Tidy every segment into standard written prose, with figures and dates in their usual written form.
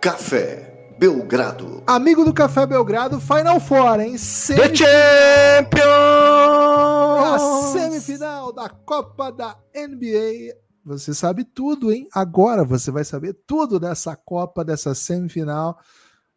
Café Belgrado. Amigo do Café Belgrado, Final Four, hein? The Champions! A semifinal da Copa da NBA. Você sabe tudo, hein? Agora você vai saber tudo dessa Copa, dessa semifinal.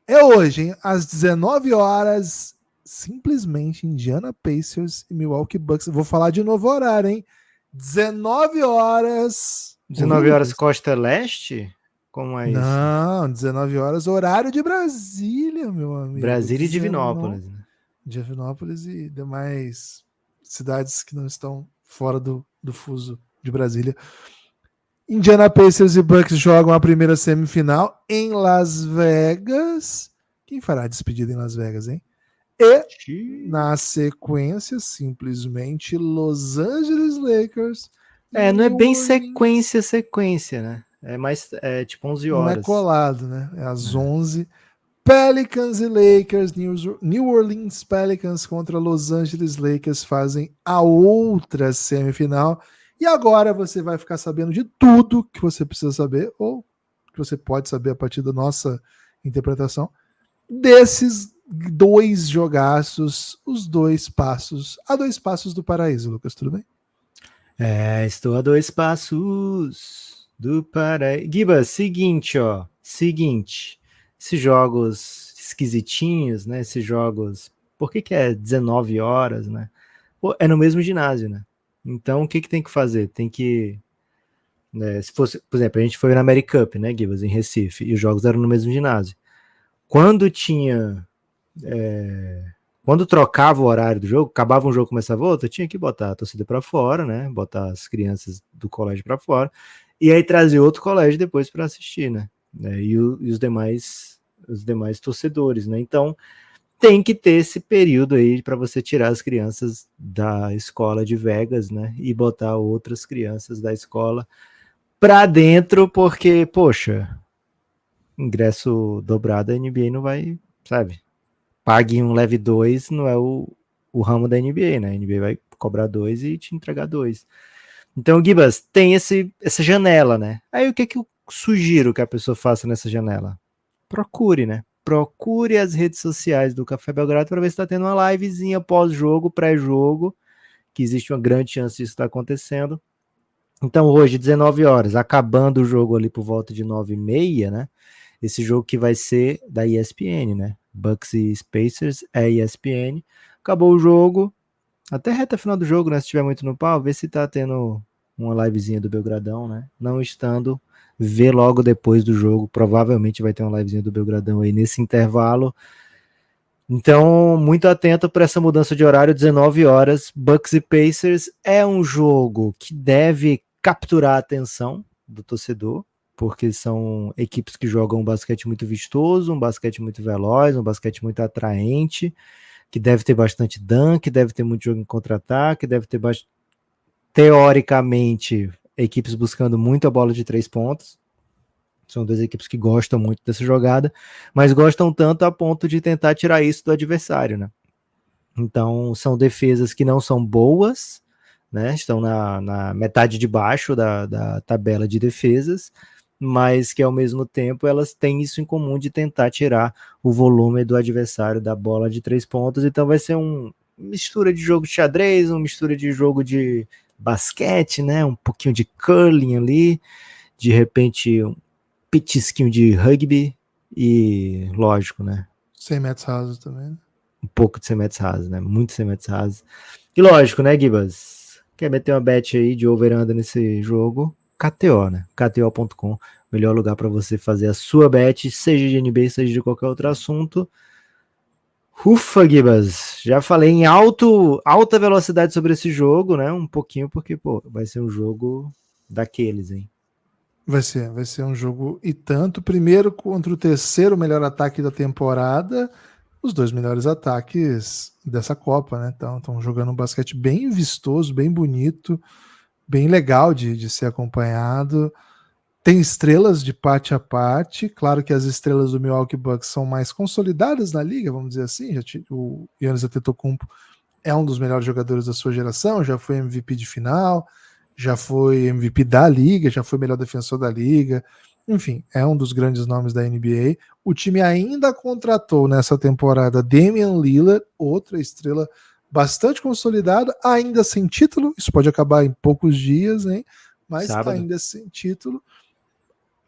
É hoje, hein? Às 19 horas, simplesmente Indiana Pacers e Milwaukee Bucks. Vou falar de novo o horário, hein? 19 horas. 19 horas Costa Leste? Como é isso? Não, 19 horas, horário de Brasília, meu amigo. Brasília e Divinópolis. Né? Divinópolis e demais cidades que não estão fora do fuso de Brasília. Indiana Pacers e Bucks jogam a primeira semifinal em Las Vegas. Quem fará a despedida em Las Vegas, hein? E, na sequência, simplesmente Los Angeles Lakers. Não é bem sequência, né? É mais, tipo 11 horas. Não é colado, né? É às 11. Pelicans e Lakers, New Orleans Pelicans contra Los Angeles Lakers fazem a outra semifinal. E agora você vai ficar sabendo de tudo que você precisa saber, ou que você pode saber a partir da nossa interpretação, desses dois jogaços, os dois passos, a 2 passos do paraíso, Lucas, tudo bem? Estou a 2 passos do paraíso. Giba, seguinte, esses jogos esquisitinhos, né, esses jogos, por que é 19 horas, né? Pô, é no mesmo ginásio, né? Então, o que tem que fazer? Tem que... Né, se fosse, por exemplo, a gente foi na Americup, né, Gibas, em Recife, e os jogos eram no mesmo ginásio. Quando tinha... quando trocava o horário do jogo, acabava um jogo, começava outro, tinha que botar a torcida para fora, né, botar as crianças do colégio para fora, e aí trazer outro colégio depois para assistir, né, e os demais torcedores, né, então... tem que ter esse período aí para você tirar as crianças da escola de Vegas, né, e botar outras crianças da escola para dentro, porque, poxa, ingresso dobrado, a NBA não vai, sabe, pague um, leve 2, não é o ramo da NBA, né, a NBA vai cobrar 2 e te entregar 2. Então, Gibas, tem essa janela, né, aí o que eu sugiro que a pessoa faça nessa janela? Procure, né, procure as redes sociais do Café Belgrado para ver se está tendo uma livezinha pós-jogo, pré-jogo, que existe uma grande chance disso estar acontecendo. Então hoje, 19 horas, acabando o jogo ali por volta de 9h30, né? Esse jogo que vai ser da ESPN, né? Bucks e Pacers é ESPN. Acabou o jogo, até reta final do jogo, né? Se tiver muito no pau, vê se tá tendo uma livezinha do Belgradão, né? Não estando... ver logo depois do jogo, provavelmente vai ter uma livezinha do Belgradão aí nesse intervalo. Então, muito atento para essa mudança de horário, 19 horas, Bucks e Pacers. É um jogo que deve capturar a atenção do torcedor, porque são equipes que jogam um basquete muito vistoso, um basquete muito veloz, um basquete muito atraente, que deve ter bastante dunk, deve ter muito jogo em contra-ataque, deve ter teoricamente... equipes buscando muito a bola de 3 pontos. São 2 equipes que gostam muito dessa jogada, mas gostam tanto a ponto de tentar tirar isso do adversário, né? Então, são defesas que não são boas, né? Estão na metade de baixo da tabela de defesas, mas que ao mesmo tempo elas têm isso em comum de tentar tirar o volume do adversário da bola de 3 pontos. Então vai ser uma mistura de jogo de xadrez, uma mistura de jogo de basquete, né, um pouquinho de curling ali, de repente um petisquinho de rugby e, lógico, né, 100 metros rasos também. Um pouco de 100 metros rasos, né, muito 100 metros rasos. E lógico, né, Gibas, quer meter uma bet aí de over-under nesse jogo? KTO, né, KTO.com, melhor lugar para você fazer a sua bet, seja de NBA, seja de qualquer outro assunto. Ufa, Gibas, já falei em alta velocidade sobre esse jogo, né? Um pouquinho, porque, pô, vai ser um jogo daqueles, hein? Vai ser um jogo e tanto. Primeiro contra o terceiro melhor ataque da temporada, os 2 melhores ataques dessa Copa, né? Então, estão jogando um basquete bem vistoso, bem bonito, bem legal de ser acompanhado. Tem estrelas de parte a parte. Claro que as estrelas do Milwaukee Bucks são mais consolidadas na liga, vamos dizer assim. O Giannis Antetokounmpo é um dos melhores jogadores da sua geração, já foi MVP de final, já foi MVP da liga, já foi melhor defensor da liga. Enfim, é um dos grandes nomes da NBA. O time ainda contratou nessa temporada Damian Lillard, outra estrela bastante consolidada, ainda sem título. Isso pode acabar em poucos dias, hein? Mas Sábado. ainda sem título.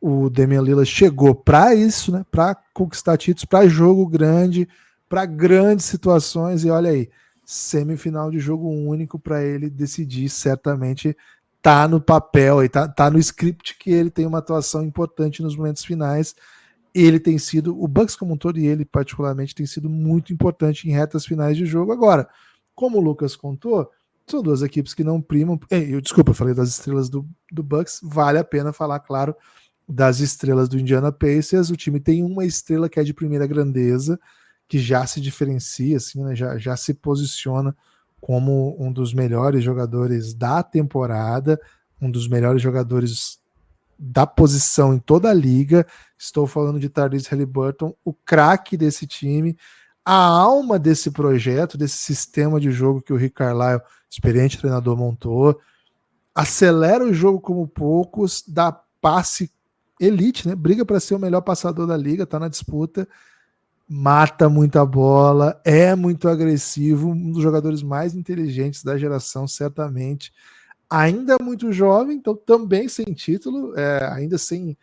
O Damian Lillard chegou para isso, né? Para conquistar títulos, para jogo grande, para grandes situações. E olha aí, semifinal de jogo único para ele decidir, certamente tá no papel, tá no script que ele tem uma atuação importante nos momentos finais. Ele tem sido, o Bucks como um todo e ele particularmente tem sido muito importante em retas finais de jogo. Agora, como o Lucas contou, são duas equipes que não primam. Eu falei das estrelas do Bucks, vale a pena falar, claro, das estrelas do Indiana Pacers. O time tem uma estrela que é de primeira grandeza, que já se diferencia, assim, né, já se posiciona como um dos melhores jogadores da temporada, um dos melhores jogadores da posição em toda a liga. Estou falando de Tyrese Haliburton, o craque desse time, a alma desse projeto, desse sistema de jogo que o Rick Carlisle, experiente treinador, montou. Acelera o jogo como poucos, dá passe elite, né? Briga para ser o melhor passador da liga, tá na disputa, mata muita bola, é muito agressivo, um dos jogadores mais inteligentes da geração, certamente. Ainda muito jovem, então também sem título, ainda sem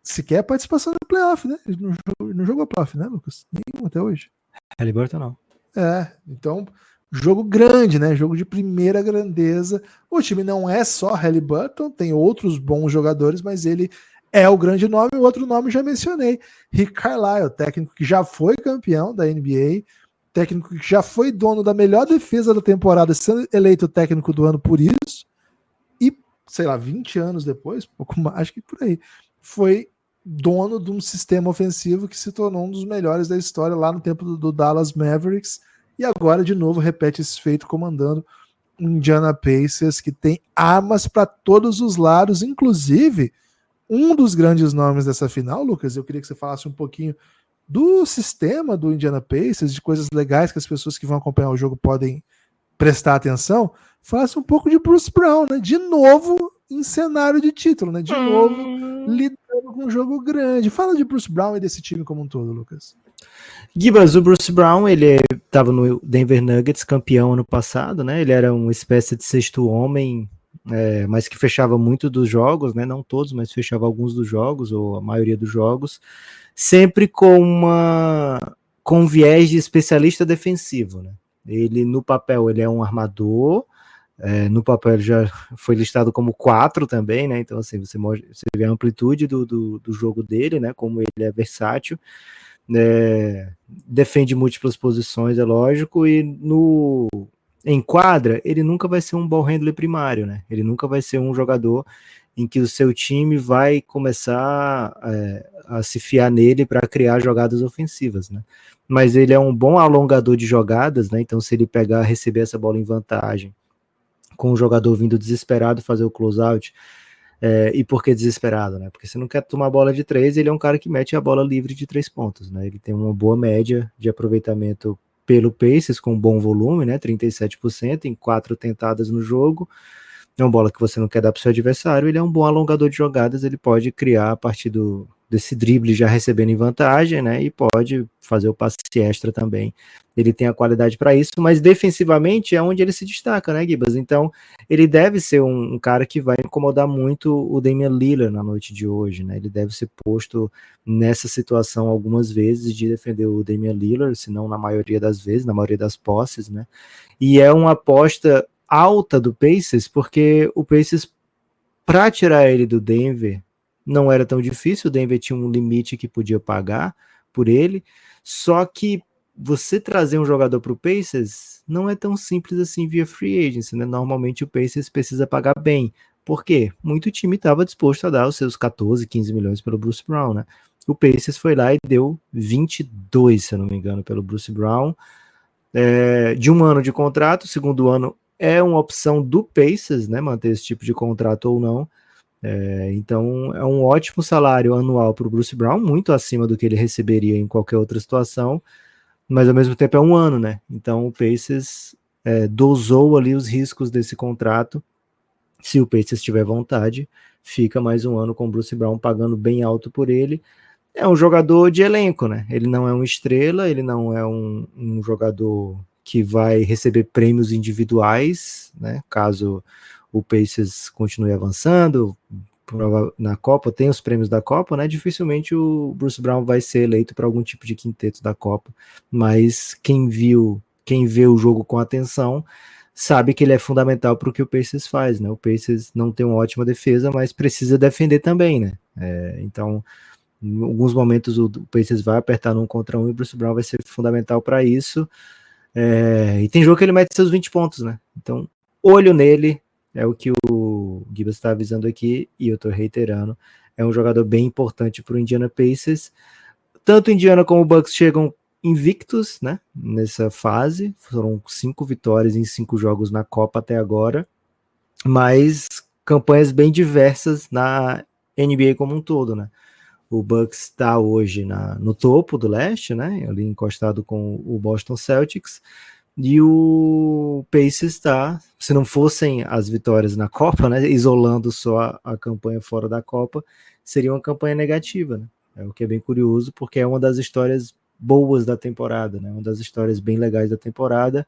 sequer participação no playoff, né? Ele não jogou playoff, né, Lucas? Nenhum até hoje. Haliburton não. Então, jogo grande, né? Jogo de primeira grandeza. O time não é só Haliburton, tem outros bons jogadores, mas ele é o grande nome. O outro nome já mencionei, Rick Carlisle, técnico que já foi campeão da NBA, técnico que já foi dono da melhor defesa da temporada, sendo eleito técnico do ano por isso, e, sei lá, 20 anos depois, pouco mais, acho que por aí, foi dono de um sistema ofensivo que se tornou um dos melhores da história lá no tempo do Dallas Mavericks, e agora de novo repete esse feito comandando o Indiana Pacers, que tem armas para todos os lados, inclusive um dos grandes nomes dessa final, Lucas. Eu queria que você falasse um pouquinho do sistema do Indiana Pacers, de coisas legais que as pessoas que vão acompanhar o jogo podem prestar atenção. Falasse um pouco de Bruce Brown, né? De novo em cenário de título, né? De novo lidando com um jogo grande. Fala de Bruce Brown e desse time como um todo, Lucas. Gibas, o Bruce Brown, ele estava no Denver Nuggets, campeão ano passado, né? Ele era uma espécie de sexto homem, mas que fechava muito dos jogos, né? Não todos, mas fechava alguns dos jogos, ou a maioria dos jogos, sempre com viés de especialista defensivo, né? Ele, no papel, ele é um armador, no papel ele já foi listado como 4 também, né? Então, assim, você vê a amplitude do jogo dele, né? Como ele é versátil, defende múltiplas posições, é lógico, e em quadra, ele nunca vai ser um ball handler primário, né? Ele nunca vai ser um jogador em que o seu time vai começar a se fiar nele para criar jogadas ofensivas, né? Mas ele é um bom alongador de jogadas, né? Então, se ele receber essa bola em vantagem, com o jogador vindo desesperado fazer o closeout, e por que desesperado, né? Porque você não quer tomar bola de 3, ele é um cara que mete a bola livre de 3 pontos, né? Ele tem uma boa média de aproveitamento pelo Pacers, com um bom volume, né? 37% em 4 tentadas no jogo. É uma bola que você não quer dar para o seu adversário. Ele é um bom alongador de jogadas, ele pode criar a partir desse drible já recebendo em vantagem, né? E pode fazer o passe extra também. Ele tem a qualidade para isso, mas defensivamente é onde ele se destaca, né, Gibas? Então, ele deve ser um cara que vai incomodar muito o Damian Lillard na noite de hoje, né? Ele deve ser posto nessa situação algumas vezes de defender o Damian Lillard, se não na maioria das vezes, na maioria das posses, né? E é uma aposta alta do Pacers, porque o Pacers, para tirar ele do Denver, não era tão difícil. O Denver tinha um limite que podia pagar por ele, só que você trazer um jogador para o Pacers não é tão simples assim via free agency, né? Normalmente o Pacers precisa pagar bem. Por quê? Muito time estava disposto a dar os seus 14, 15 milhões pelo Bruce Brown, né? O Pacers foi lá e deu 22, se eu não me engano, pelo Bruce Brown, de 1 ano de contrato. O segundo ano é uma opção do Pacers, né? Manter esse tipo de contrato ou não. Então é um ótimo salário anual para o Bruce Brown, muito acima do que ele receberia em qualquer outra situação, mas ao mesmo tempo é 1 ano, né? Então o Pacers dosou ali os riscos desse contrato. Se o Pacers tiver vontade, fica mais um ano com o Bruce Brown pagando bem alto por ele. É um jogador de elenco, né? Ele não é uma estrela, ele não é um jogador que vai receber prêmios individuais, né? Caso o Pacers continue avançando na Copa, tem os prêmios da Copa, né? Dificilmente o Bruce Brown vai ser eleito para algum tipo de quinteto da Copa, mas quem vê o jogo com atenção sabe que ele é fundamental para o que o Pacers faz, né? O Pacers não tem uma ótima defesa, mas precisa defender também, né? Então, em alguns momentos o Pacers vai apertar num contra um e o Bruce Brown vai ser fundamental para isso. E tem jogo que ele mete seus 20 pontos, né? Então, olho nele, é o que o Gibas está avisando aqui, e eu estou reiterando. É um jogador bem importante para o Indiana Pacers. Tanto o Indiana como o Bucks chegam invictos, né? Nessa fase. Foram 5 vitórias em 5 jogos na Copa até agora. Mas campanhas bem diversas na NBA como um todo, né? O Bucks está hoje no topo do leste, né? Ali encostado com o Boston Celtics. E o Pacers está, se não fossem as vitórias na Copa, né? Isolando só a campanha fora da Copa, seria uma campanha negativa, né? O que é bem curioso, porque é uma das histórias boas da temporada, né? Uma das histórias bem legais da temporada.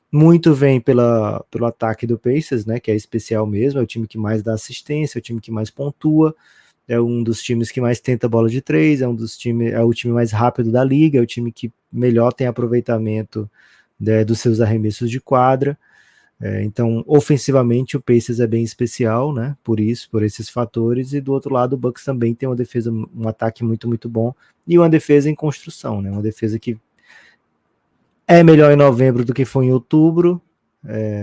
Muito vem pelo ataque do Pacers, né? Que é especial mesmo, é o time que mais dá assistência, é o time que mais pontua. É um dos times que mais tenta bola de 3, é o time mais rápido da liga, é o time que melhor tem aproveitamento, né, dos seus arremessos de quadra. Então, ofensivamente, o Pacers é bem especial, né? Por esses fatores. E do outro lado, o Bucks também tem uma defesa, um ataque muito, muito bom, e uma defesa em construção, né? Uma defesa que é melhor em novembro do que foi em outubro.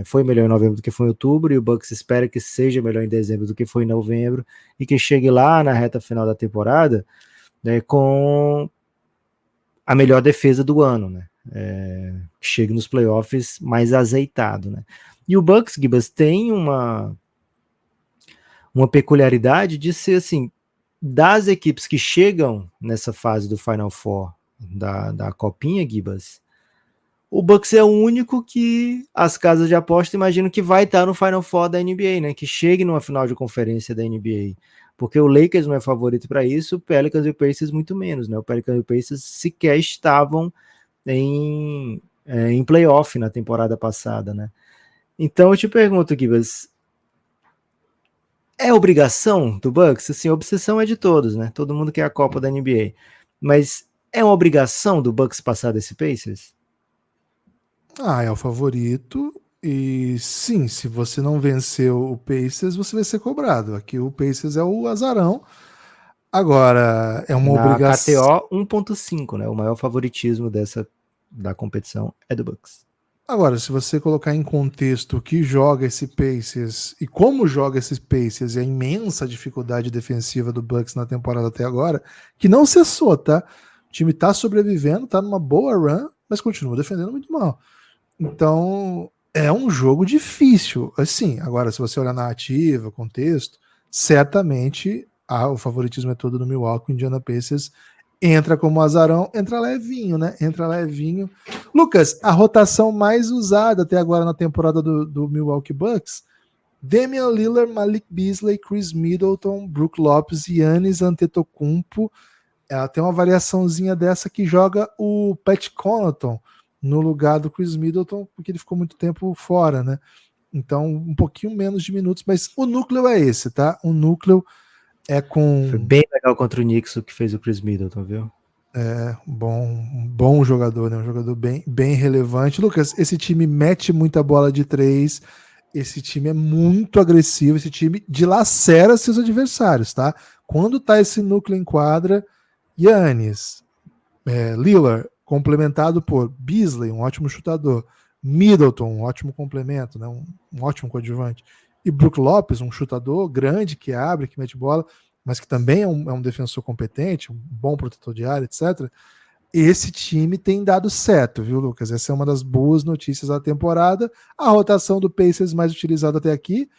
Foi melhor em novembro do que foi em outubro, e o Bucks espera que seja melhor em dezembro do que foi em novembro, e que chegue lá na reta final da temporada, né, com a melhor defesa do ano, né? Que chegue nos playoffs mais azeitado, né? E o Bucks, Gibas, tem uma peculiaridade de ser, assim, das equipes que chegam nessa fase do Final Four da Copinha, Gibas, o Bucks é o único que as casas de aposta imaginam que vai estar no Final Four da NBA, né? Que chegue numa final de conferência da NBA. Porque o Lakers não é favorito para isso, o Pelicans e o Pacers muito menos, né? O Pelicans e o Pacers sequer estavam em playoff na temporada passada, né? Então eu te pergunto, Gibas, é obrigação do Bucks? Assim, a obsessão é de todos, né? Todo mundo quer a Copa da NBA. Mas é uma obrigação do Bucks passar desse Pacers? É o favorito. E sim, se você não venceu o Pacers, você vai ser cobrado. Aqui o Pacers é o azarão. Agora, é uma Na obrigação. KTO 1.5, né? O maior favoritismo da competição é do Bucks. Agora, se você colocar em contexto o que joga esse Pacers e como joga esses Pacers e a imensa dificuldade defensiva do Bucks na temporada até agora, que não cessou, tá? O time tá sobrevivendo, tá numa boa run, mas continua defendendo muito mal. Então, é um jogo difícil. Assim, agora, se você olhar na narrativa, contexto, certamente o favoritismo é todo no Milwaukee. O Indiana Pacers entra como azarão, entra levinho, né? Entra levinho. Lucas, a rotação mais usada até agora na temporada do Milwaukee Bucks: Damian Lillard, Malik Beasley, Chris Middleton, Brook Lopes, Giannis Antetokounmpo. Ela tem uma variaçãozinha dessa que joga o Pat Connaughton no lugar do Chris Middleton, porque ele ficou muito tempo fora, né? Então, um pouquinho menos de minutos, mas o núcleo é esse, tá? O núcleo é com... Foi bem legal contra o Knicks o que fez o Chris Middleton, viu? Um bom jogador, né? Um jogador bem relevante. Lucas, esse time mete muita bola de 3, esse time é muito agressivo, esse time dilacera seus adversários, tá? Quando tá esse núcleo em quadra, Giannis, Lillard, complementado por Beasley, um ótimo chutador, Middleton, um ótimo complemento, né? Um ótimo coadjuvante, e Brook Lopes, um chutador grande que abre, que mete bola, mas que também é um defensor competente, um bom protetor de área, etc. Esse time tem dado certo, viu, Lucas? Essa é uma das boas notícias da temporada. A rotação do Pacers mais utilizada até aqui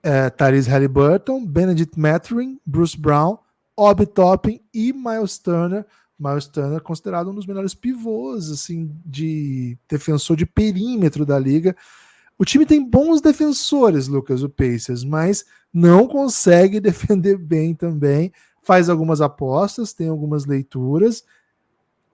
é Tyrese Haliburton, Benedict Mathurin, Bruce Brown, Obi Toppin e Miles Turner. Miles Turner considerado um dos melhores pivôs, assim, de defensor de perímetro da liga. O time tem bons defensores, Lucas, o Pacers, mas não consegue defender bem também, faz algumas apostas, tem algumas leituras.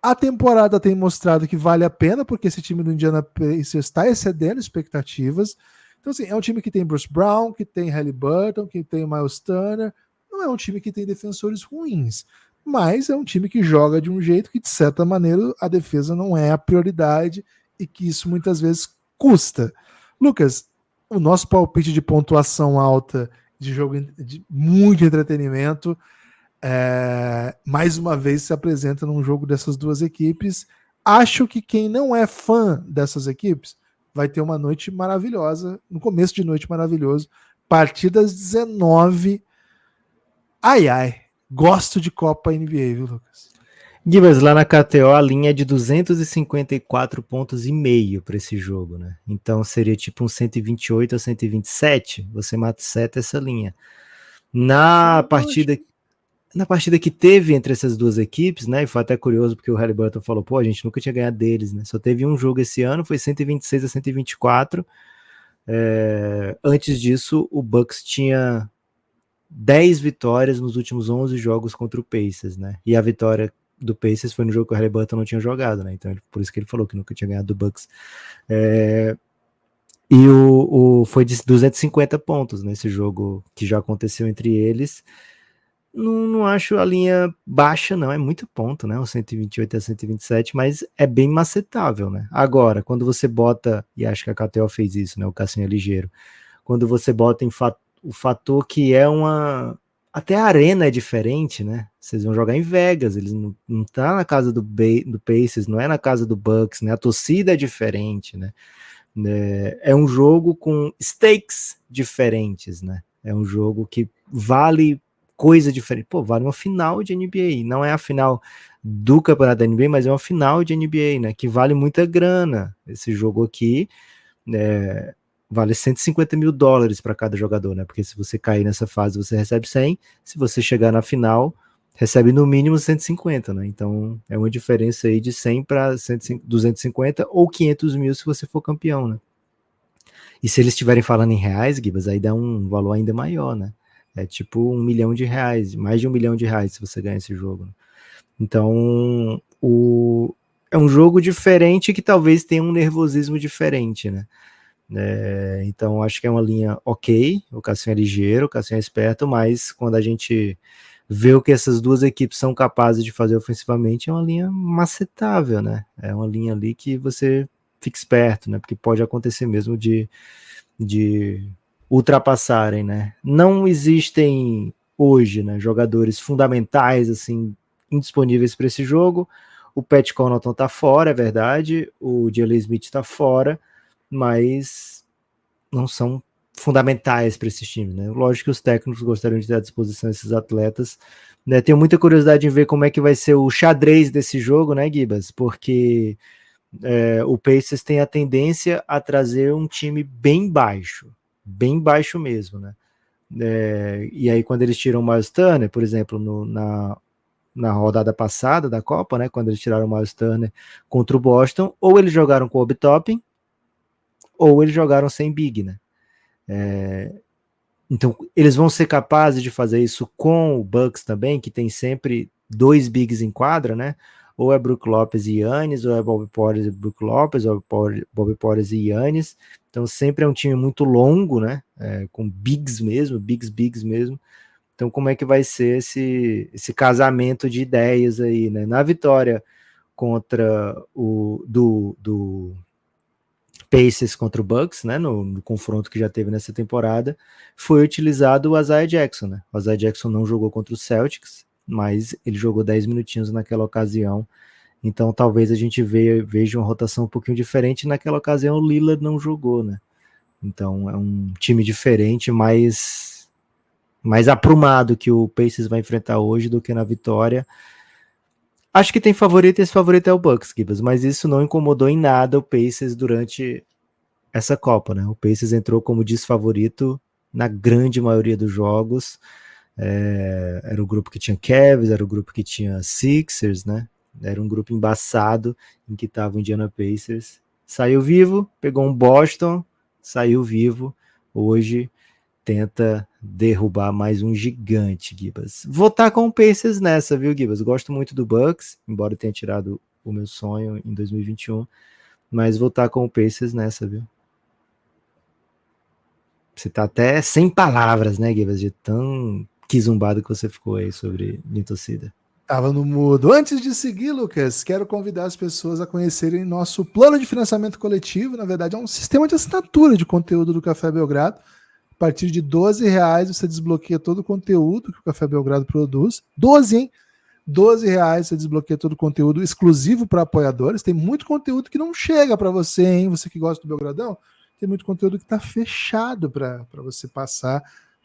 A temporada tem mostrado que vale a pena, porque esse time do Indiana Pacers está excedendo expectativas. Então, assim, é um time que tem Bruce Brown, que tem Haliburton, que tem Miles Turner. Não é um time que tem defensores ruins, mas é um time que joga de um jeito que, de certa maneira, a defesa não é a prioridade e que isso muitas vezes custa. Lucas, o nosso palpite de pontuação alta, de jogo de muito entretenimento, mais uma vez se apresenta num jogo dessas duas equipes. Acho que quem não é fã dessas equipes vai ter uma noite maravilhosa, no começo de noite maravilhoso, partidas 19. Ai, ai, gosto de Copa NBA, viu, Lucas? Gibas, lá na KTO a linha é de 254 pontos e meio para esse jogo, né? Então seria tipo um 128 a 127, você mata essa linha. Na partida que teve entre essas duas equipes, né? E foi até curioso porque o Haliburton falou, pô, a gente nunca tinha ganhado deles, né? Só teve um jogo esse ano, foi 126 a 124. Antes disso, o Bucks tinha 10 vitórias nos últimos 11 jogos contra o Pacers, né? E a vitória do Pacers foi no jogo que o Haliburton não tinha jogado, né? Então, por isso que ele falou que nunca tinha ganhado do Bucks. E foi de 250 pontos nesse jogo que já aconteceu entre eles. Não acho a linha baixa, não. É muito ponto, né? O 128 a 127, mas é bem macetável, né? Agora, quando você bota, e acho que a KTO fez isso, né? O Cassinho é ligeiro. Quando você bota o fator que é uma... Até a arena é diferente, né? Vocês vão jogar em Vegas, eles não tá na casa do Pacers, não é na casa do Bucks, né? A torcida é diferente, né? É um jogo com stakes diferentes, né? É um jogo que vale coisa diferente. Pô, vale uma final de NBA. Não é a final do campeonato da NBA, mas é uma final de NBA, né? Que vale muita grana. Esse jogo aqui vale $150 mil para cada jogador, né? Porque se você cair nessa fase, você recebe 100. Se você chegar na final, recebe no mínimo 150, né? Então é uma diferença aí de 100 para 250 ou 500 mil se você for campeão, né? E se eles estiverem falando em reais, Gibas, aí dá um valor ainda maior, né? É tipo R$1 milhão, mais de R$1 milhão se você ganhar esse jogo. Então, é um jogo diferente que talvez tenha um nervosismo diferente, né? Então, acho que é uma linha ok, o Cassinho é ligeiro, o Cassinho é esperto, mas quando a gente vê o que essas duas equipes são capazes de fazer ofensivamente, é uma linha macetável, né? É uma linha ali que você fica esperto, né? Porque pode acontecer mesmo de ultrapassarem, né? Não existem hoje, né, jogadores fundamentais assim indisponíveis para esse jogo. O Pat Connaughton tá fora, é verdade. O J.L. Smith tá fora, mas não são fundamentais para esses times, né? Lógico que os técnicos gostariam de ter à disposição esses atletas, né? Tenho muita curiosidade em ver como é que vai ser o xadrez desse jogo, né, Gibas? Porque o Pacers tem a tendência a trazer um time bem baixo mesmo, né? E aí quando eles tiram o Miles Turner, por exemplo, na rodada passada da Copa, né, quando eles tiraram o Miles Turner contra o Boston, ou eles jogaram com o Obi Toppin, ou eles jogaram sem Big, né? Então eles vão ser capazes de fazer isso com o Bucks também, que tem sempre dois bigs em quadra, né? Ou é Brook Lopes e Giannis, ou é Bobby Portis e Brook Lopes, ou é Bobby Portis e Giannis. Então sempre é um time muito longo, né? Com bigs mesmo. Então como é que vai ser esse casamento de ideias aí, né? Na vitória contra do Pacers contra o Bucks, né, no confronto que já teve nessa temporada, foi utilizado o Isaiah Jackson, né? O Isaiah Jackson não jogou contra o Celtics, mas ele jogou 10 minutinhos naquela ocasião, então talvez a gente veja uma rotação um pouquinho diferente. Naquela ocasião o Lillard não jogou, né? Então é um time diferente, mais aprumado que o Pacers vai enfrentar hoje do que na vitória. Acho que tem favorito e esse favorito é o Bucks, Gibas, mas isso não incomodou em nada o Pacers durante essa Copa, né? O Pacers entrou como desfavorito na grande maioria dos jogos. Era o grupo que tinha Cavs, era o grupo que tinha Sixers, né? Era um grupo embaçado em que estava o Indiana Pacers. Saiu vivo, pegou um Boston, saiu vivo. Hoje tenta derrubar mais um gigante, Gibas. Vou estar com o Pacers nessa, viu, Gibas? Gosto muito do Bucks, embora eu tenha tirado o meu sonho em 2021, mas vou estar com o Pacers nessa, viu? Você tá até sem palavras, né, Gibas, de tão quizumbado que você ficou aí sobre minha torcida. Tava no mudo. Antes de seguir, Lucas, quero convidar as pessoas a conhecerem nosso plano de financiamento coletivo. Na verdade, é um sistema de assinatura de conteúdo do Café Belgrado. A partir de R$12 você desbloqueia todo o conteúdo que o Café Belgrado produz. 12, hein? R$12 você desbloqueia todo o conteúdo exclusivo para apoiadores. Tem muito conteúdo que não chega para você, hein? Você que gosta do Belgradão, tem muito conteúdo que está fechado para você passar.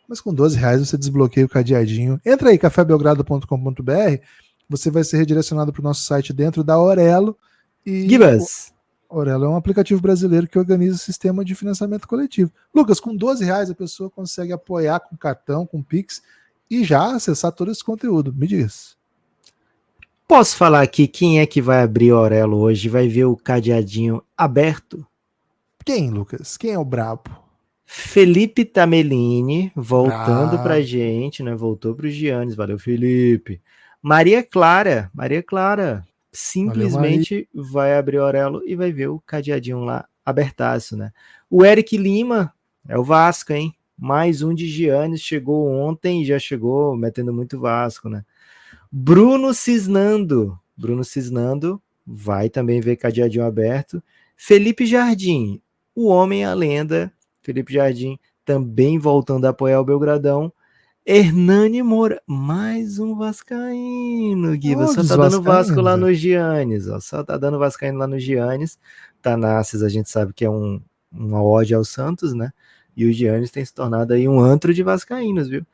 Mas com R$12 você desbloqueia o cadeadinho. Entra aí, cafébelgrado.com.br, você vai ser redirecionado para o nosso site dentro da Aurelo. E Gibas! Aurelo é um aplicativo brasileiro que organiza o sistema de financiamento coletivo. Lucas, com R$12 a pessoa consegue apoiar com cartão, com Pix e já acessar todo esse conteúdo. Me diz. Posso falar aqui quem é que vai abrir o Aurelo hoje? Vai ver o cadeadinho aberto? Quem, Lucas? Quem é o brabo? Felipe Tamelini, voltando Bravo. pra gente, né? Voltou pro Giannis, valeu, Felipe. Maria Clara, simplesmente vai abrir o Aurelo e vai ver o cadeadinho lá abertaço, né? O Eric Lima, é o Vasco, hein? Mais um de Giannis, chegou ontem e já chegou metendo muito Vasco, né? Bruno Cisnando vai também ver cadeadinho aberto. Felipe Jardim, o homem, a lenda, Felipe Jardim, também voltando a apoiar o Belgradão. Hernani Moura, mais um vascaíno, Guiba. Só tá dando Vasco lá no Giannis, ó. Só tá dando vascaíno lá no Giannis. Tanassis, a gente sabe que é uma ode ao Santos, né? E o Giannis tem se tornado aí um antro de vascaínos, viu?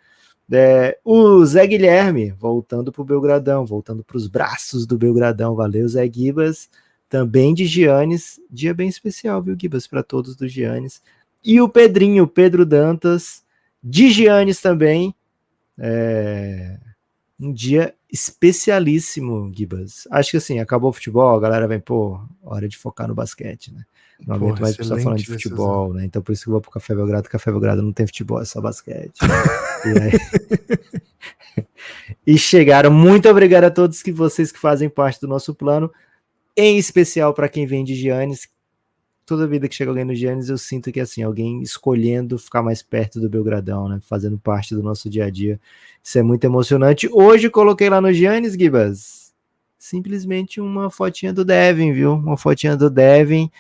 O Zé Guilherme, voltando pro Belgradão, voltando pros braços do Belgradão. Valeu, Zé Gibas. Também de Giannis. Dia bem especial, viu, Gibas? Para todos do Giannis. E o Pedrinho, Pedro Dantas, de Giannis também. Um dia especialíssimo, Gibas. Acho que assim, acabou o futebol, a galera vem, hora de focar no basquete, né? Não aguento mais pessoa falando de futebol, né? Então por isso que eu vou pro Café Belgrado. Café Belgrado não tem futebol, é só basquete. E chegaram. Muito obrigado a todos vocês que fazem parte do nosso plano, em especial para quem vem de Giannis. Toda vida que chega alguém no Giannis, eu sinto que assim, alguém escolhendo ficar mais perto do Belgradão, né? Fazendo parte do nosso dia a dia. Isso é muito emocionante. Hoje coloquei lá no Giannis, Gibas, simplesmente uma fotinha do Devin, viu? Uma fotinha do Devin,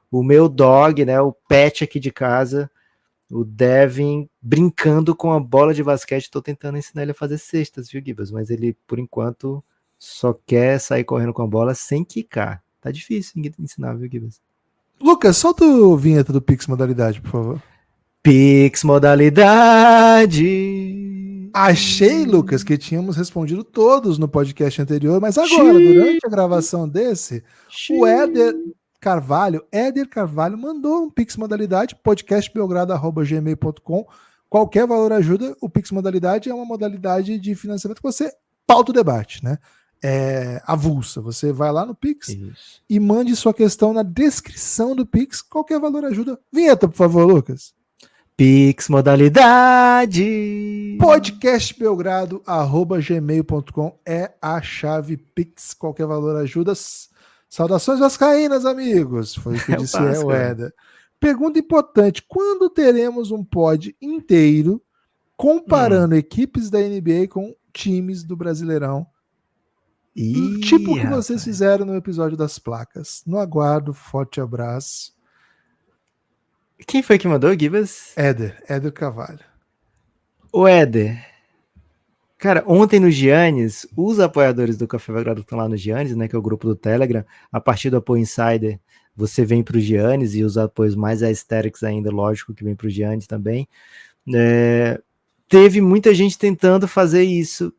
o meu dog, né? O pet aqui de casa. O Devin brincando com a bola de basquete. Tô tentando ensinar ele a fazer cestas, viu, Gibas? Mas ele, por enquanto, só quer sair correndo com a bola sem quicar. Tá difícil ensinar, viu, Gibas? Lucas, solta a vinheta do Pix Modalidade, por favor. Pix Modalidade. Achei, Lucas, que tínhamos respondido todos no podcast anterior, mas agora, durante a gravação desse, o Éder Carvalho mandou um Pix Modalidade, podcastbelgrado@gmail.com. Qualquer valor ajuda. O Pix Modalidade é uma modalidade de financiamento que você pauta o debate, né? Avulsa. Você vai lá no Pix e mande sua questão na descrição do Pix. Qualquer valor ajuda. Vinheta, por favor, Lucas. Pix Modalidade. Podcastbelgrado@gmail.com é a chave Pix. Qualquer valor ajuda. Saudações vascaínas, amigos. Foi o que disse o Éder. Pergunta importante: quando teremos um pod inteiro comparando equipes da NBA com times do Brasileirão? Tipo o que vocês fizeram no episódio das placas. No aguardo, forte abraço. Quem foi que mandou, Gibas? Éder Carvalho. O Éder. Cara, ontem no Giannis, os apoiadores do Café Belgrado estão lá no Giannis, né, que é o grupo do Telegram. A partir do apoio Insider, você vem para o Giannis, e os apoios mais aesthetics ainda, lógico, que vem para o Giannis também. Teve muita gente tentando fazer isso.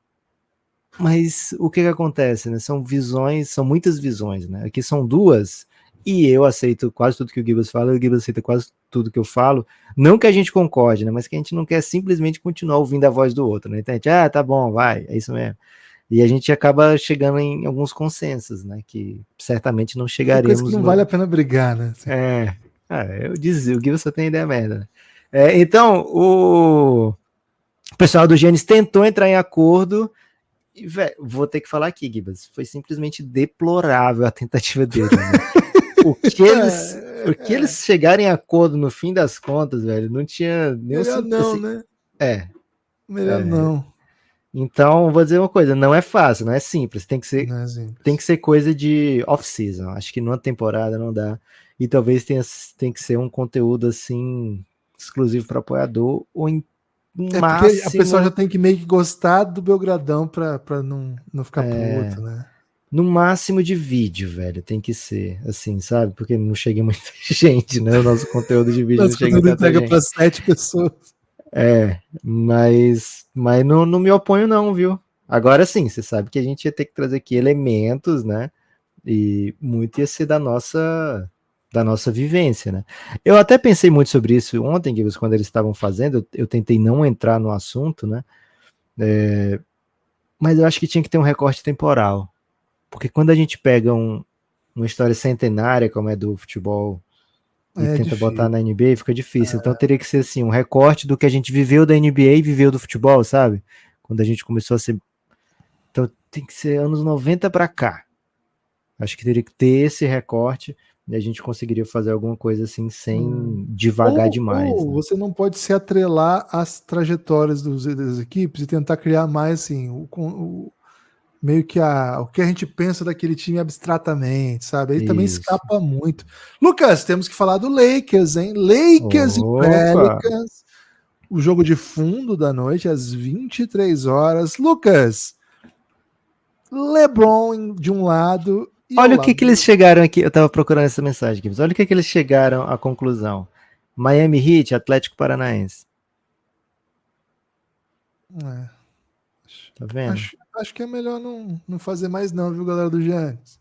Mas o que acontece, né? São muitas visões, né? Aqui são duas, e eu aceito quase tudo que o Gibas fala, e o Gibas aceita quase tudo que eu falo. Não que a gente concorde, né? Mas que a gente não quer simplesmente continuar ouvindo a voz do outro, né? Então a gente, tá bom, vai, é isso mesmo. E a gente acaba chegando em alguns consensos, né? Que certamente não chegaremos. Coisa que não vale a pena brigar, né? Eu dizia, o Gibas só tem ideia merda, né? Então, o pessoal do Giannis tentou entrar em acordo e, véio, vou ter que falar aqui, Gibas, foi simplesmente deplorável a tentativa dele, né? O que eles chegarem em acordo no fim das contas, velho, não tinha nenhum... Melhor não, assim, né? Melhor não. Então, vou dizer uma coisa, não é fácil, não é simples, tem que simples. ser coisa de off-season, acho que numa temporada não dá, e talvez tem que ser um conteúdo, assim, exclusivo para apoiador, ou em máximo... porque a pessoa já tem que meio que gostar do Belgradão pra não ficar puto, né? No máximo de vídeo, velho, tem que ser, assim, sabe? Porque não chega muita gente, né? O nosso conteúdo de vídeo não chega tanta gente. Para 7 pessoas. Mas não me oponho não, viu? Agora sim, você sabe que a gente ia ter que trazer aqui elementos, né? E muito ia ser da nossa vivência, né? Eu até pensei muito sobre isso ontem, Gibbs, quando eles estavam fazendo, eu tentei não entrar no assunto, né? Mas eu acho que tinha que ter um recorte temporal. Porque quando a gente pega uma história centenária, como é do futebol, e tenta difícil. botar na NBA, fica difícil. Então teria que ser assim, um recorte do que a gente viveu da NBA e viveu do futebol, sabe? Quando a gente começou a ser... Então tem que ser anos 90 para cá. Acho que teria que ter esse recorte e a gente conseguiria fazer alguma coisa assim, sem devagar demais. Ou você não pode se atrelar às trajetórias das equipes e tentar criar mais assim, meio que o que a gente pensa daquele time abstratamente, sabe? Ele também escapa muito. Lucas, temos que falar do Lakers, hein? Lakers e Pelicans. O jogo de fundo da noite, às 23 horas. Lucas, LeBron de um lado... Olha o que eles chegaram aqui. Eu tava procurando essa mensagem aqui. Olha o que eles chegaram à conclusão. Miami Heat, Atlético Paranaense. Tá vendo? Acho que é melhor não fazer mais não, viu, galera do Giannis?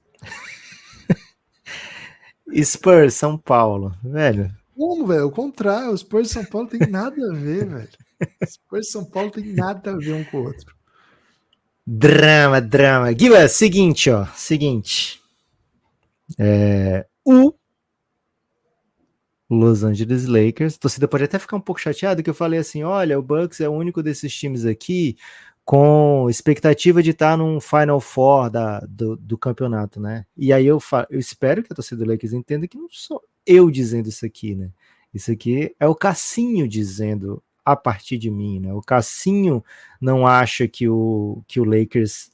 Spurs, São Paulo. Velho. Como, velho? O contrário. Os Spurs de São Paulo tem nada a ver, velho. Os Spurs de São Paulo tem nada a ver um com o outro. Drama. Guilherme, seguinte. O Los Angeles Lakers, a torcida pode até ficar um pouco chateada que eu falei assim, olha, o Bucks é o único desses times aqui com expectativa de estar num Final Four do campeonato, né? E aí eu espero que a torcida do Lakers entenda que não sou eu dizendo isso aqui, né? Isso aqui é o Cassinho dizendo a partir de mim, né? O Cassinho não acha que o Lakers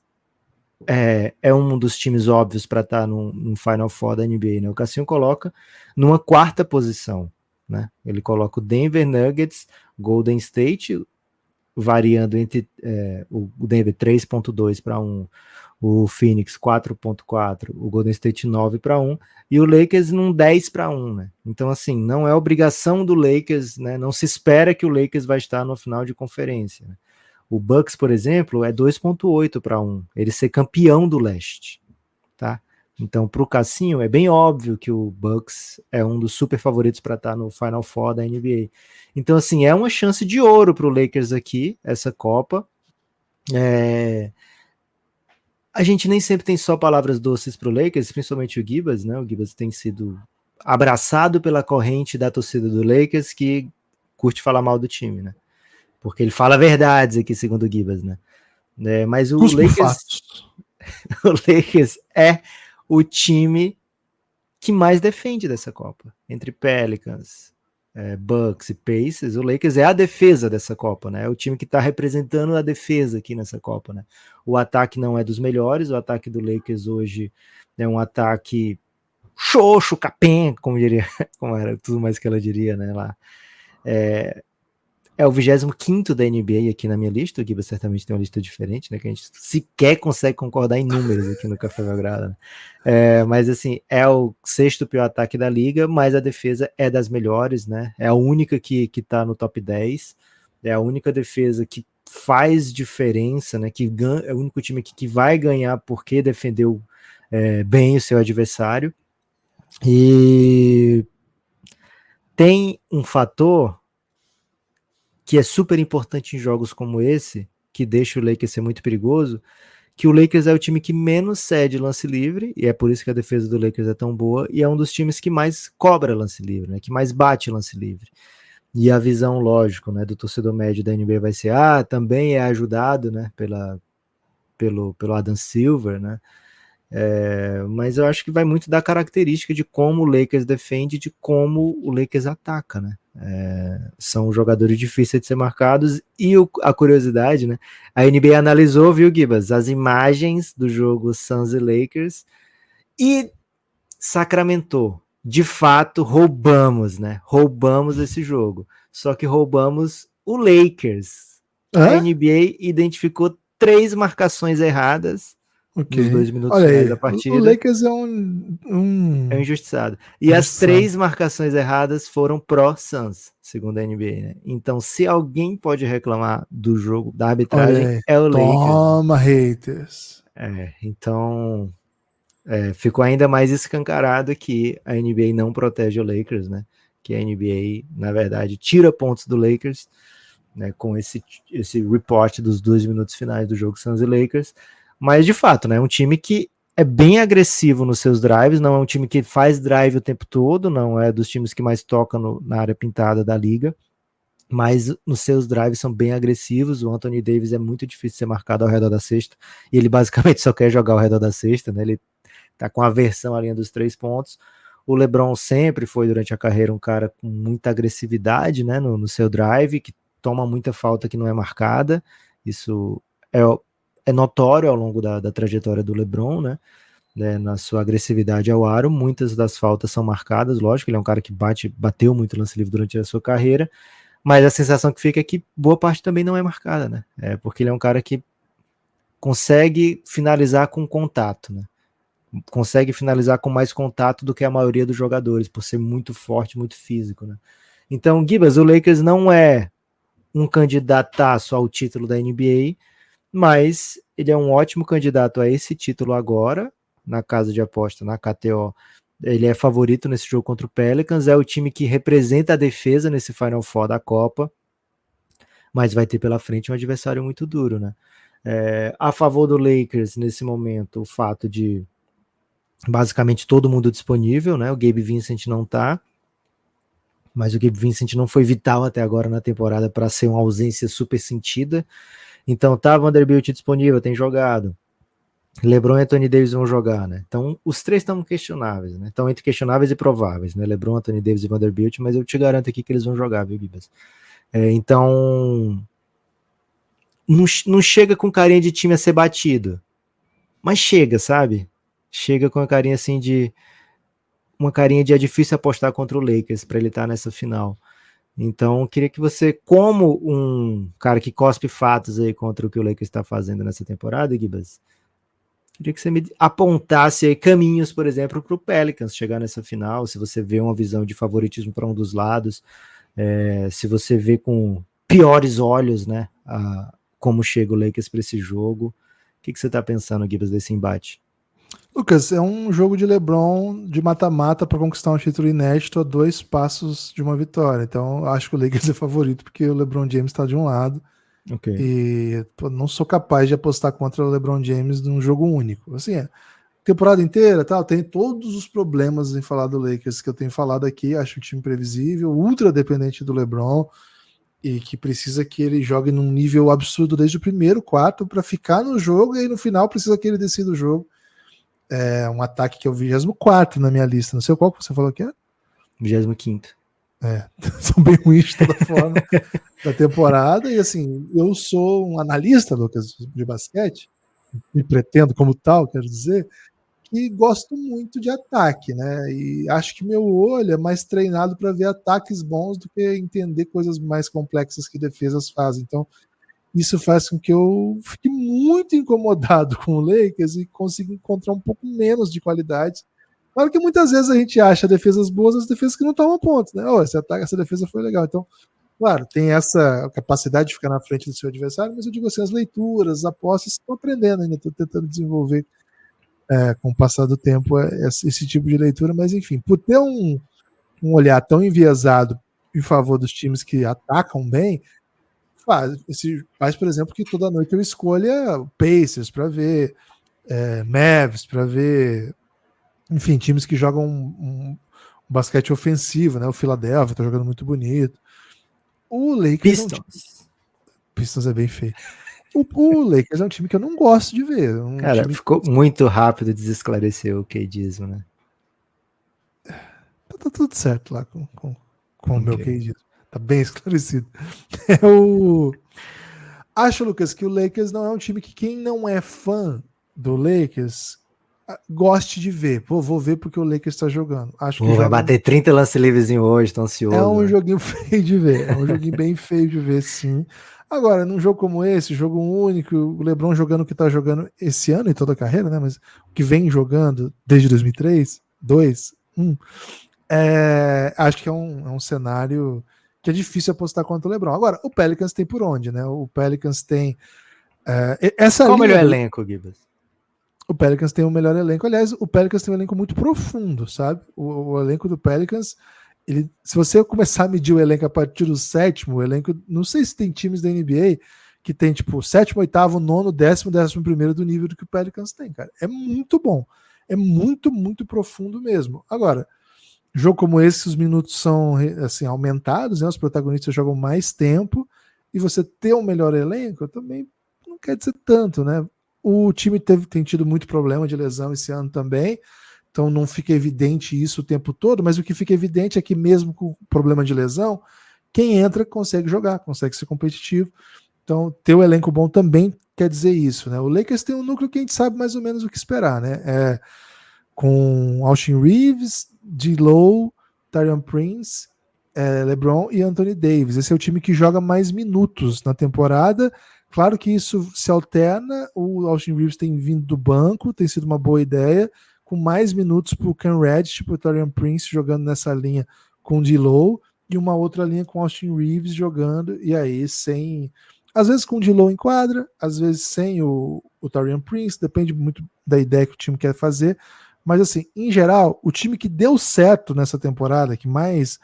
é um dos times óbvios para estar num Final Four da NBA, né? O Cassinho coloca numa quarta posição, né? Ele coloca o Denver Nuggets, Golden State, variando entre o Denver 3.2 para 1, o Phoenix 4.4, o Golden State 9 para 1 e o Lakers num 10 para 1, né? Então assim, não é obrigação do Lakers, né? Não se espera que o Lakers vai estar no final de conferência, né? O Bucks, por exemplo, é 2.8 para 1, ele ser campeão do leste, tá? Então, para o Cassinho, é bem óbvio que o Bucks é um dos super favoritos para estar no Final Four da NBA. Então, assim, é uma chance de ouro para o Lakers aqui, essa Copa. A gente nem sempre tem só palavras doces para o Lakers, principalmente o Gibas, né? O Gibas tem sido abraçado pela corrente da torcida do Lakers, que curte falar mal do time, né? Porque ele fala verdades aqui, segundo o Gibas, né? Mas o Lakers é o time que mais defende dessa Copa. Entre Pelicans, Bucks e Pacers, o Lakers é a defesa dessa Copa, né? É o time que está representando a defesa aqui nessa Copa, né? O ataque não é dos melhores, o ataque do Lakers hoje é um ataque xoxo, capenga, como era tudo mais que ela diria, né? Lá. É o 25º da NBA aqui na minha lista, o Giba certamente tem uma lista diferente, né, que a gente sequer consegue concordar em números aqui no Café Belgrado, né? Mas assim, é o 6º pior ataque da liga, mas a defesa é das melhores, né? É a única que tá no top 10, é a única defesa que faz diferença, né? É o único time que vai ganhar porque defendeu bem o seu adversário. E tem um fator que é super importante em jogos como esse, que deixa o Lakers ser muito perigoso, que o Lakers é o time que menos cede lance livre, e é por isso que a defesa do Lakers é tão boa, e é um dos times que mais cobra lance livre, né, que mais bate lance livre. E a visão, lógico, né, do torcedor médio da NBA vai ser, também é ajudado, né, pelo Adam Silver, né, mas eu acho que vai muito da característica de como o Lakers defende, de como o Lakers ataca, né. São jogadores difíceis de ser marcados, e a curiosidade, né, a NBA analisou, viu, Gibas, as imagens do jogo Suns e Lakers e sacramentou. De fato, roubamos, né? Roubamos esse jogo. Só que roubamos o Lakers. A NBA identificou 3 marcações erradas nos 2 minutos Olha finais aí, da o partida. Lakers é um injustiçado. E as 3 marcações erradas foram pró-Suns, segundo a NBA, né? Então, se alguém pode reclamar do jogo, da arbitragem, é o Lakers. Toma, haters. Então, ficou ainda mais escancarado que a NBA não protege o Lakers, né? Que a NBA, na verdade, tira pontos do Lakers, né? Com esse report dos 2 minutos finais do jogo Suns e Lakers. Mas, de fato, né? É um time que é bem agressivo nos seus drives, não é um time que faz drive o tempo todo, não é dos times que mais tocam na área pintada da liga, mas nos seus drives são bem agressivos. O Anthony Davis é muito difícil de ser marcado ao redor da cesta, e ele basicamente só quer jogar ao redor da cesta, né? Ele tá com aversão à linha dos 3 pontos. O LeBron sempre foi, durante a carreira, um cara com muita agressividade, né, no seu drive, que toma muita falta que não é marcada. Isso é notório ao longo da trajetória do LeBron, né, na sua agressividade ao aro. Muitas das faltas são marcadas, lógico, ele é um cara que bateu muito lance livre durante a sua carreira, mas a sensação que fica é que boa parte também não é marcada, né, porque ele é um cara que consegue finalizar com contato, né, consegue finalizar com mais contato do que a maioria dos jogadores, por ser muito forte, muito físico, né. Então, Gibas, o Lakers não é um candidataço ao título da NBA, mas ele é um ótimo candidato a esse título agora, na casa de aposta, na KTO. Ele é favorito nesse jogo contra o Pelicans, é o time que representa a defesa nesse Final Four da Copa, mas vai ter pela frente um adversário muito duro, né. A favor do Lakers, nesse momento, o fato de basicamente todo mundo disponível, né, o Gabe Vincent não tá, mas o Gabe Vincent não foi vital até agora na temporada para ser uma ausência super sentida. Então tá Vanderbilt disponível, tem jogado. LeBron e Anthony Davis vão jogar, né? Então os 3 estão questionáveis, né? Estão entre questionáveis e prováveis, né? LeBron, Anthony Davis e Vanderbilt, mas eu te garanto aqui que eles vão jogar, viu, Gibas? Então não chega com carinha de time a ser batido, mas chega, sabe? Chega com a carinha assim de uma carinha de é difícil apostar contra o Lakers para ele estar nessa final. Então, eu queria que você, como um cara que cospe fatos aí contra o que o Lakers está fazendo nessa temporada, Gibas, queria que você me apontasse aí caminhos, por exemplo, para o Pelicans chegar nessa final, se você vê uma visão de favoritismo para um dos lados, se você vê com piores olhos, né, como chega o Lakers para esse jogo. O que você está pensando, Gibas, desse embate? Lucas, é um jogo de LeBron de mata-mata para conquistar um título inédito a 2 passos de uma vitória. Então, acho que o Lakers é favorito porque o LeBron James está de um lado. Okay. E não sou capaz de apostar contra o LeBron James num jogo único. Assim, temporada inteira, tal, tem todos os problemas em falar do Lakers que eu tenho falado aqui. Acho um time previsível, ultra dependente do LeBron e que precisa que ele jogue num nível absurdo desde o primeiro quarto para ficar no jogo, e aí no final precisa que ele decida o jogo. É um ataque que é o 24º na minha lista. Não sei qual que você falou que é? 25º. São bem ruins de toda forma da temporada. E assim, eu sou um analista, Lucas, de basquete, me pretendo como tal, quero dizer, que gosto muito de ataque, né? E acho que meu olho é mais treinado para ver ataques bons do que entender coisas mais complexas que defesas fazem. Então, isso faz com que eu fique muito incomodado com o Lakers e consiga encontrar um pouco menos de qualidade. Claro que muitas vezes a gente acha defesas boas, as defesas que não tomam pontos, né? Essa defesa foi legal. Então, claro, tem essa capacidade de ficar na frente do seu adversário, mas eu digo assim, as leituras, as apostas, estou aprendendo ainda, estou tentando desenvolver com o passar do tempo esse tipo de leitura, mas enfim, por ter um olhar tão enviesado em favor dos times que atacam bem, faz, por exemplo, que toda noite eu escolha Pacers para ver, Mavs para ver, enfim, times que jogam um basquete ofensivo, né? O Philadelphia está jogando muito bonito. O Lakers Pistons é bem feio. O Lakers é um time que eu não gosto de ver. Cara, ficou muito rápido desesclarecer o queidismo, né? Tá tudo certo lá com o meu queidismo. Tá bem esclarecido. Acho, Lucas, que o Lakers não é um time que quem não é fã do Lakers goste de ver. Pô, vou ver porque o Lakers tá jogando. Acho que vai bater 30 lance livrezinho hoje, tô ansioso. É um joguinho feio de ver. É um joguinho bem feio de ver, sim. Agora, num jogo como esse, jogo único, o LeBron jogando o que tá jogando esse ano e toda a carreira, né? Mas o que vem jogando desde 2003, 2, 1, acho que é um cenário que é difícil apostar contra o LeBron. Agora, o Pelicans tem por onde, né? O Pelicans tem essa Qual o melhor linha elenco, Gibas? O Pelicans tem o melhor elenco. Aliás, o Pelicans tem um elenco muito profundo, sabe? O elenco do Pelicans, se você começar a medir o elenco a partir do sétimo, o elenco, não sei se tem times da NBA que tem tipo sétimo, oitavo, nono, décimo primeiro do nível do que o Pelicans tem, cara. É muito bom. É muito, muito profundo mesmo. Agora, jogo como esse, os minutos são assim, aumentados, né? Os protagonistas jogam mais tempo e você ter um melhor elenco também não quer dizer tanto, né? O time tem tido muito problema de lesão esse ano também, então não fica evidente isso o tempo todo, mas o que fica evidente é que mesmo com problema de lesão, quem entra consegue jogar, consegue ser competitivo. Então, ter um elenco bom também quer dizer isso, né? O Lakers tem um núcleo que a gente sabe mais ou menos o que esperar, né? Com Austin Reeves, D'Lo, Taurean Prince, LeBron e Anthony Davis. Esse é o time que joga mais minutos na temporada. Claro que isso se alterna, o Austin Reeves tem vindo do banco, tem sido uma boa ideia, com mais minutos para o Cam Reddish, para o Taurean Prince jogando nessa linha com o D'Lo, e uma outra linha com o Austin Reeves jogando, e aí sem... Às vezes com o D'Lo em quadra, às vezes sem o Taurean Prince, depende muito da ideia que o time quer fazer, mas assim, em geral, o time que deu certo nessa temporada, que mais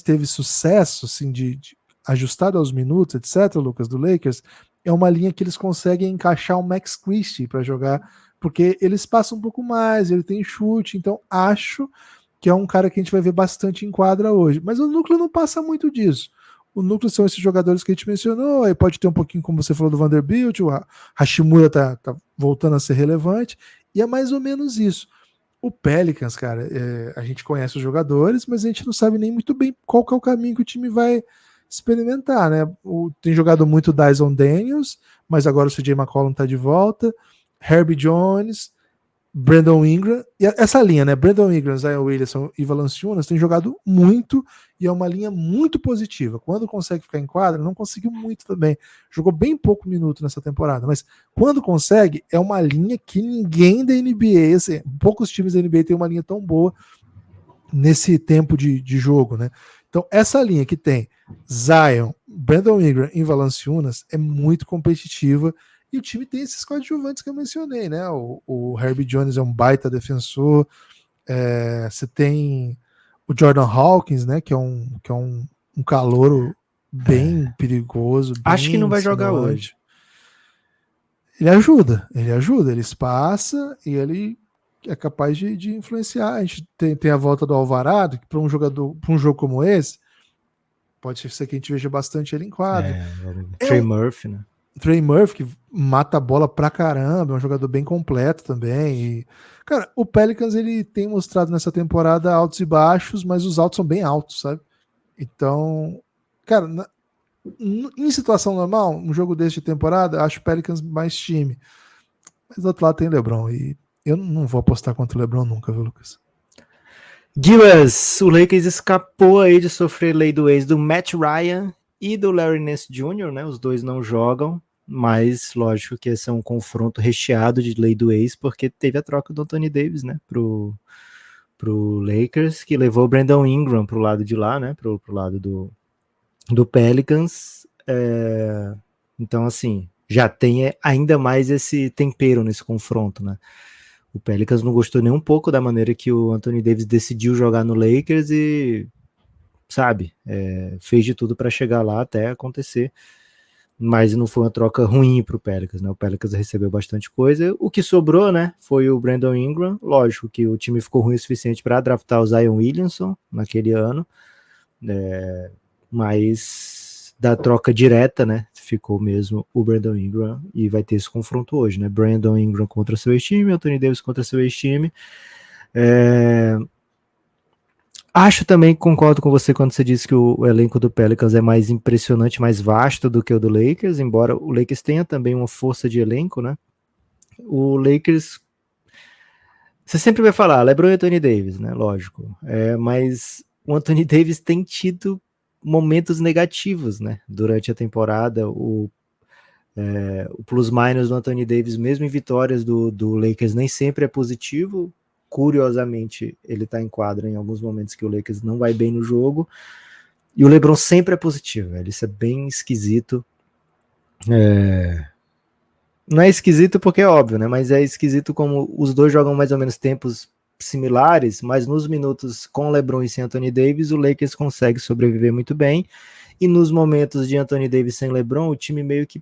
teve sucesso, assim, de ajustado aos minutos, etc., Lucas, do Lakers, é uma linha que eles conseguem encaixar o Max Christie para jogar, porque eles passam um pouco mais, ele tem chute, então acho que é um cara que a gente vai ver bastante em quadra hoje. Mas o núcleo não passa muito disso. O núcleo são esses jogadores que a gente mencionou, aí pode ter um pouquinho, como você falou, do Vanderbilt, o Hashimura tá voltando a ser relevante, e é mais ou menos isso. O Pelicans, cara, a gente conhece os jogadores, mas a gente não sabe nem muito bem qual que é o caminho que o time vai experimentar, né? Tem jogado muito Dyson Daniels, mas agora o CJ McCollum tá de volta, Herbie Jones, Brandon Ingram, e essa linha, né? Brandon Ingram, Zion Williamson e Valanciunas tem jogado muito e é uma linha muito positiva. Quando consegue ficar em quadra, não conseguiu muito também. Jogou bem pouco minuto nessa temporada, mas quando consegue, é uma linha que ninguém da NBA, assim, poucos times da NBA tem uma linha tão boa nesse tempo de jogo, né? Então, essa linha que tem Zion, Brandon Ingram e Valanciunas é muito competitiva. E o time tem esses coadjuvantes que eu mencionei, né? O Herbie Jones é um baita defensor. Você tem o Jordan Hawkins, né? Que é um calouro bem perigoso. Bem acho que não vai jogar hoje. Ele ajuda, ele espaça e ele é capaz de influenciar. A gente tem a volta do Alvarado, que para um jogo como esse, pode ser que a gente veja bastante ele em quadra. Trey Murphy, né? Trey Murphy, que mata a bola pra caramba, é um jogador bem completo também. E, cara, o Pelicans ele tem mostrado nessa temporada altos e baixos, mas os altos são bem altos, sabe? Então, cara, em situação normal, um jogo desse de temporada, acho o Pelicans mais time. Mas do outro lado tem LeBron e eu não vou apostar contra o LeBron nunca, viu, Lucas? Gibas, o Lakers escapou aí de sofrer lei do ex do Matt Ryan e do Larry Nance Jr., né? Os dois não jogam, mas lógico que esse é um confronto recheado de lei do ex, porque teve a troca do Anthony Davis, né? Pro Lakers, que levou o Brandon Ingram pro lado de lá, né? Pro lado do Pelicans. Então, assim, já tem ainda mais esse tempero nesse confronto, né? O Pelicans não gostou nem um pouco da maneira que o Anthony Davis decidiu jogar no Lakers e, sabe, fez de tudo para chegar lá até acontecer. Mas não foi uma troca ruim para o Pelicans, né? O Pelicans recebeu bastante coisa. O que sobrou, né, foi o Brandon Ingram. Lógico que o time ficou ruim o suficiente para draftar o Zion Williamson naquele ano, mas da troca direta, né? Ficou mesmo o Brandon Ingram e vai ter esse confronto hoje, né? Brandon Ingram contra seu ex-time, Anthony Davis contra seu ex-time. Acho também, concordo com você quando você disse que o elenco do Pelicans é mais impressionante, mais vasto do que o do Lakers, embora o Lakers tenha também uma força de elenco, né? O Lakers, você sempre vai falar LeBron e Anthony Davis, né? Lógico. Mas o Anthony Davis tem tido momentos negativos, né? Durante a temporada, o plus-minus do Anthony Davis, mesmo em vitórias do Lakers, nem sempre é positivo. Curiosamente, ele tá em quadra em alguns momentos que o Lakers não vai bem no jogo, e o LeBron sempre é positivo, velho. Isso é bem esquisito. Não é esquisito porque é óbvio, né? Mas é esquisito como os dois jogam mais ou menos tempos similares, mas nos minutos com LeBron e sem Anthony Davis, o Lakers consegue sobreviver muito bem, e nos momentos de Anthony Davis sem LeBron, o time meio que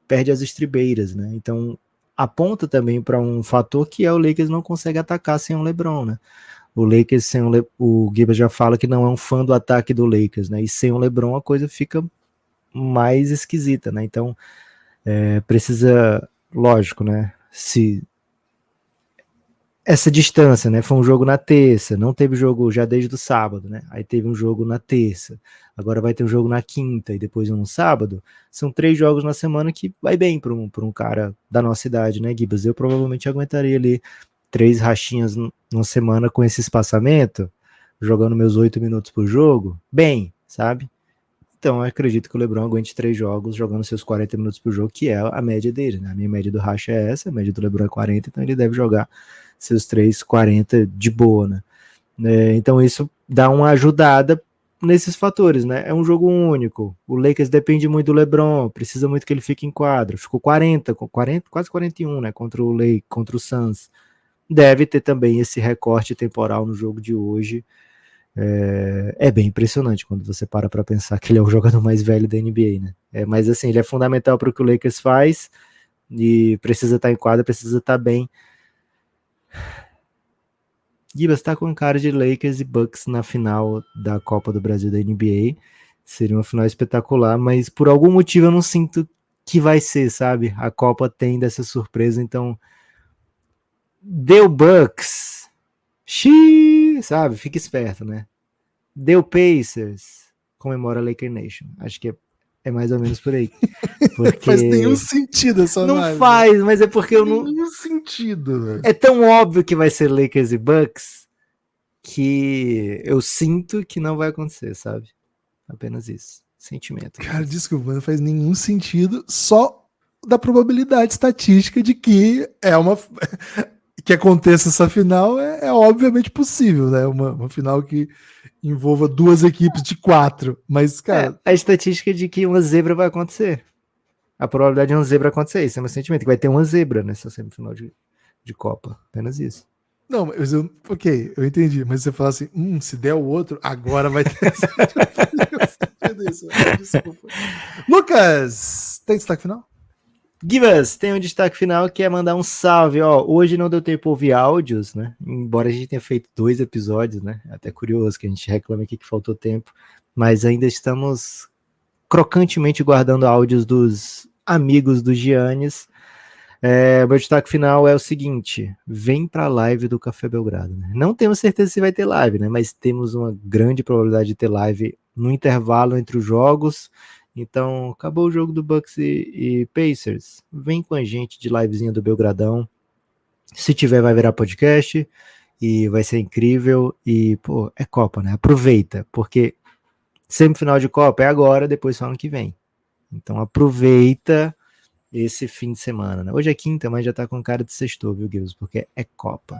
perde as estribeiras, né? Então aponta também para um fator que é o Lakers não consegue atacar sem o LeBron, né? O Lakers sem o Gibbs já fala que não é um fã do ataque do Lakers, né? E sem o LeBron a coisa fica mais esquisita, né? Então precisa, lógico, né? Essa distância, né? Foi um jogo na terça, não teve jogo já desde o sábado, né? Aí teve um jogo na terça, agora vai ter um jogo na quinta e depois um no sábado. São 3 jogos na semana que vai bem para um cara da nossa idade, né, Gibas? Eu provavelmente aguentaria ali 3 rachinhas numa semana com esse espaçamento, jogando meus 8 minutos por jogo, bem, sabe? Então eu acredito que o LeBron aguente 3 jogos jogando seus 40 minutos por jogo, que é a média dele, né? A minha média do racha é essa, a média do LeBron é 40, então ele deve jogar seus 3,40 de boa, né? Então isso dá uma ajudada nesses fatores, né? É um jogo único, o Lakers depende muito do LeBron, precisa muito que ele fique em quadra, ficou 40, quase 41, né? Contra o Suns. Deve ter também esse recorte temporal no jogo de hoje. É bem impressionante quando você para pensar que ele é o jogador mais velho da NBA, né? Mas assim, ele é fundamental para o que o Lakers faz e precisa estar em quadra, precisa estar bem. Gibas tá com cara de Lakers e Bucks na final da Copa do Brasil da NBA. Seria uma final espetacular, mas por algum motivo eu não sinto que vai ser, sabe? A Copa tem dessa surpresa, então deu Bucks, sabe? Fica esperto, né? Deu Pacers, comemora Laker Nation. Acho que é mais ou menos por aí. Porque faz nenhum sentido essa não live, faz, mas é porque eu não... nenhum sentido, velho. É tão óbvio que vai ser Lakers e Bucks que eu sinto que não vai acontecer, sabe? Apenas isso. Sentimento. Cara, desculpa, não faz nenhum sentido, só da probabilidade estatística de que que aconteça essa final é obviamente possível, né? Uma final que envolva 2 equipes de 4, mas, cara... a estatística de que uma zebra vai acontecer. A probabilidade de uma zebra acontecer, isso é meu sentimento, que vai ter uma zebra nessa semifinal de Copa. Apenas isso. Não, mas ok, eu entendi, mas você fala assim, se der o outro, agora vai ter isso. Desculpa. Lucas, tem destaque final? Givas, tem um destaque final que é mandar um salve, ó. Hoje não deu tempo de ouvir áudios, né? Embora a gente tenha feito 2 episódios, né? Até curioso que a gente reclama aqui que faltou tempo, mas ainda estamos crocantemente guardando áudios dos amigos do Giannis. Meu destaque final é o seguinte: vem para a live do Café Belgrado, né? Não temos certeza se vai ter live, né? Mas temos uma grande probabilidade de ter live no intervalo entre os jogos. Então, acabou o jogo do Bucks e Pacers. Vem com a gente de livezinha do Belgradão. Se tiver, vai virar podcast e vai ser incrível. E, pô, é Copa, né? Aproveita, porque semifinal de Copa é agora, depois só ano que vem. Então, aproveita esse fim de semana, né? Hoje é quinta, mas já tá com cara de sextou, viu, Guilherme? Porque é Copa.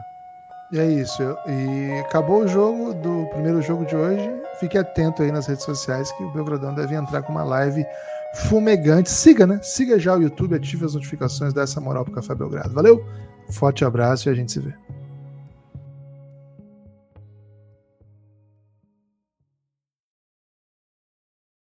E é isso. E acabou o jogo do primeiro jogo de hoje. Fique atento aí nas redes sociais que o Belgradão deve entrar com uma live fumegante. Siga, né? Siga já o YouTube, ative as notificações, dá essa moral pro Café Belgrado. Valeu, forte abraço e a gente se vê.